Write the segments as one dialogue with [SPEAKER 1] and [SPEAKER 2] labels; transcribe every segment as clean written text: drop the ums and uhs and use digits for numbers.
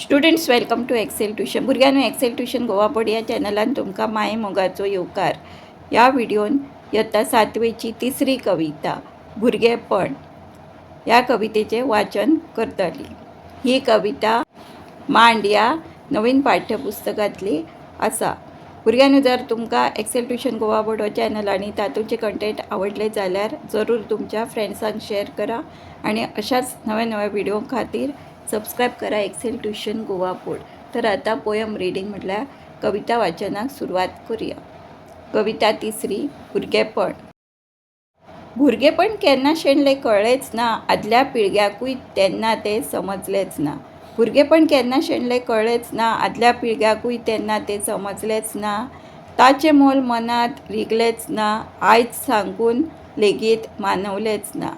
[SPEAKER 1] Students welcome to Excel tuition. भुरग्यांनो, Excel tuition Goa board या चॅनलान तुमकां माये मोगाचो येवकार. ह्या व्हिडिओन इयत्ता 7वीची तिसरी कविता भुरगेपण ह्या कवितेचे वाचन करतली. ही कविता मांड या नवीन पाठ्यपुस्तकांतली आसा. भुरग्यांनो, जर तुमकां एक्सेल ट्युशन गोवा बोर्ड हो चॅनल आनी तातूंचे कंटेंट आवडले जाल्यार जरूर तुमच्या फ्रेंड्सांक शेअर करा आणि अशाच नवे नवे व्हिडिओ खातीर सबस्क्राईब करा एक्सेल ट्युशन गोवा बोर्ड. तर आता पोयम रिडींग म्हटल्यार कविता वाचनाक सुरवात करूया. कविता तिसरी भुरगेपण. भुरगेपण केन्ना शेणले कळ्ळेच ना, आदल्या पिळग्याकूय तेन्ना ते समजलेच ना. भुरगेपण केन्ना शेणले कळ्ळेच ना, आदल्या पिळग्याकूय तेन्ना ते समजलेच ना. ताचे मोल मनात रिगलेच ना, आयज सांगून लेगीत मानवलेच ना.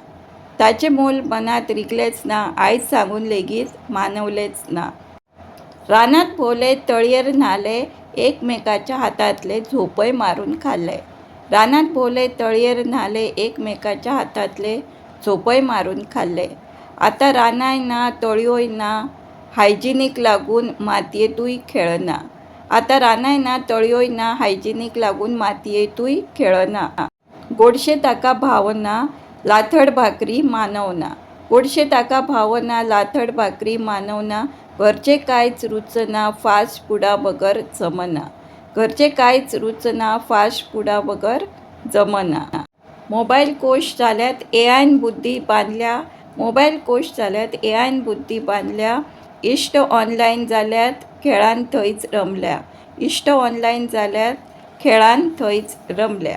[SPEAKER 1] ताचे मोल मनात रिगलेच ना, आयज सांगून लेगीत मानवलेच ना. रानात भोवले तळयेर न्हाले, एकमेकाच्या हातातले झोपय मारून खाल्ले. रानात भोवले तळयेर न्हाले, एकमेकाच्या हातातले झोपय मारून खाल्ले. आता रानाय ना, तळयोय ना, हायजिनीक लागून मातयेतूय खेळना. आता रानाय ना, तळयोय ना, हायजिनीक लागून मातयेतूय खेळना. गोडशे ताका भावना, लाथड भाकरी मानवना. गोडशे ताका भावना, लाथड भाकरी मानवना. घरचे कांयच रुचना, फास्ट फुडा बगर जमना. घरचे कांयच रुचना, फास्ट फुडा बगर जमना. मोबायल कोश जाल्यात एआयन बुद्धी बांदल्या. मोबायल कोश जाल्यात एआयन बुद्धी बांदल्या. इश्ट ऑनलायन जाल्यात, खेळान थंयच रमल्या. इश्ट ऑनलायन जाल्यात, खेळान थंयच रमल्या.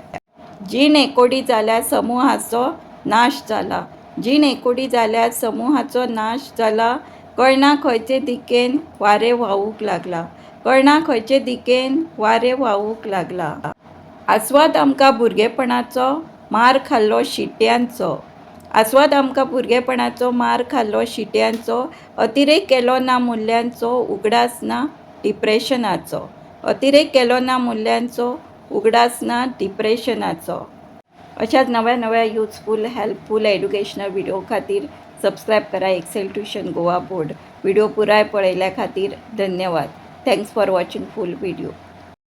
[SPEAKER 1] जीण एकोडी जाल्यार समुहाचो नाश जाला. जीण एकोडी जाल्यार समुहाचो नाश जाला. कळना खंयचे दिकेन वारें व्हांवूंक लागला. कळना खंयचे दिकेन वारें व्हांवूंक लागला. आस्वाद आमकां भुरगेपणाचो, मार खाल्लो शिट्यांचो. आस्वाद आमकां भुरगेपणाचो, मार खाल्लो शिट्यांचो. अतिरेक केलो ना मुल्यांचो, उगडास ना डिप्रेशनाचो. अतिरेक केलो ना मुल्यांचो, उगडास ना डिप्रेशनाचो. अशाच नव्या नव्या युजफुल हेल्पफुल एड्युकेशनल व्हिडिओ खातीर सबस्क्राईब करा Excel tuition Goa board. Video पुराय पळयल्या खातीर धन्यवाद. Thanks for watching full video.